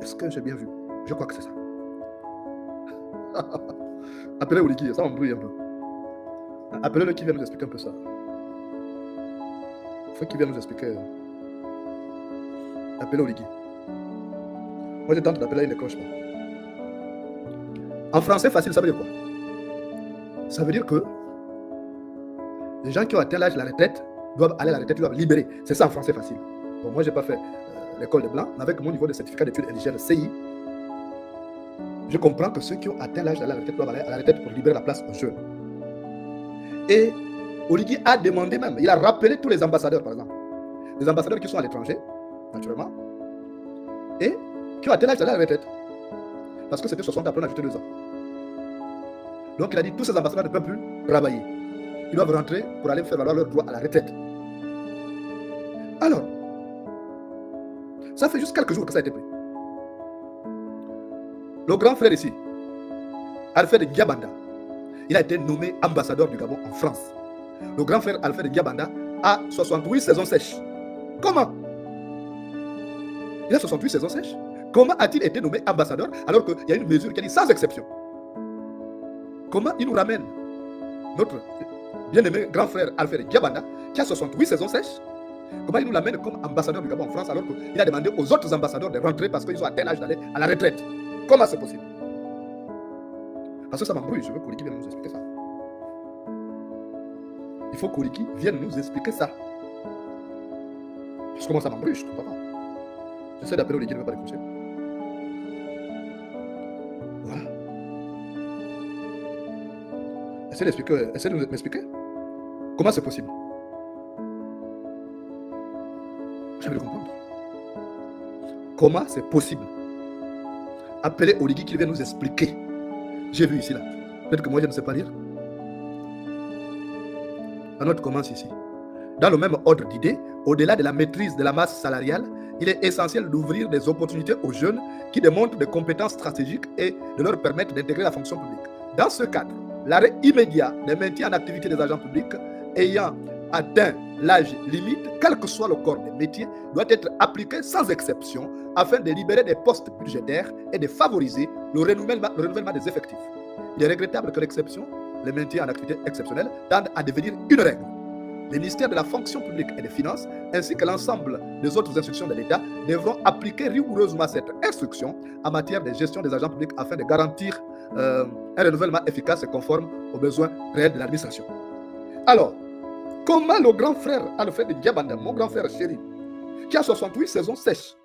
Est-ce que j'ai bien vu? Je crois que c'est ça. Appelez Oligui, ça m'embrouille un peu. Appelez-le qui vient nous expliquer un peu ça. Il faut qu'il vienne nous expliquer. Appelez Oligui. Moi, je tente d'appeler, il ne décroche pas. En français facile, ça veut dire quoi? Ça veut dire que les gens qui ont atteint l'âge de la retraite doivent aller à la retraite, ils doivent libérer. C'est ça en français facile. Bon, moi, je n'ai pas fait l'école des Blancs, mais avec mon niveau de certificat d'études indigènes CI, je comprends que ceux qui ont atteint l'âge de la retraite doivent aller à la retraite pour libérer la place aux jeunes. Et Oligui a demandé même, il a rappelé tous les ambassadeurs, par exemple. Les ambassadeurs qui sont à l'étranger, naturellement, et qui ont atteint l'âge de la retraite. Parce que c'était 60 après, on a ajouté 2 ans. Donc il a dit tous ces ambassadeurs ne peuvent plus travailler. Ils doivent rentrer pour aller faire valoir leurs droits à la retraite. Alors, ça fait juste quelques jours que ça a été pris. Le grand frère ici, Alfred Diabanda, il a été nommé ambassadeur du Gabon en France. Le grand frère Alfred Diabanda a 68 saisons sèches. Comment? Il a 68 saisons sèches. Comment a-t-il été nommé ambassadeur alors qu'il y a une mesure qui a dit sans exception? Comment il nous ramène notre bien-aimé grand frère Alfred Diabanda qui a 68 saisons sèches? Comment il nous l'amène comme ambassadeur du Gabon en France alors qu'il a demandé aux autres ambassadeurs de rentrer parce qu'ils ont atteint l'âge d'aller à la retraite? Comment c'est possible? Parce que ça m'embrouille, je veux qu'Oligui vienne nous expliquer ça. Il faut qu'Oligui vienne nous expliquer ça. Parce que moi ça m'embrouille, je ne comprends pas. J'essaie d'appeler Oligui, il ne veut pas décrocher. Voilà. Essayez de m'expliquer. Comment c'est possible? J'ai envie de comprendre. Comment c'est possible? Appelez Oligui qu'il vienne nous expliquer. J'ai vu ici là. Peut-être que moi je ne sais pas lire. La note commence ici. Dans le même ordre d'idées, au-delà de la maîtrise de la masse salariale, il est essentiel d'ouvrir des opportunités aux jeunes qui démontrent des compétences stratégiques et de leur permettre d'intégrer la fonction publique. Dans ce cadre, l'arrêt immédiat des maintiens en activité des agents publics ayant atteint l'âge limite, quel que soit le corps des métiers, doit être appliqué sans exception afin de libérer des postes budgétaires et de favoriser le renouvellement des effectifs. Il est regrettable que l'exception, les maintiens en activité exceptionnelle, tendent à devenir une règle. Les ministères de la fonction publique et des finances, ainsi que l'ensemble des autres institutions de l'État, devront appliquer rigoureusement cette instruction en matière de gestion des agents publics afin de garantir un renouvellement efficace et conforme aux besoins réels de l'administration. Alors, comment le grand frère Alfred Diabanda, mon grand frère chéri, qui a 68 saisons sèches,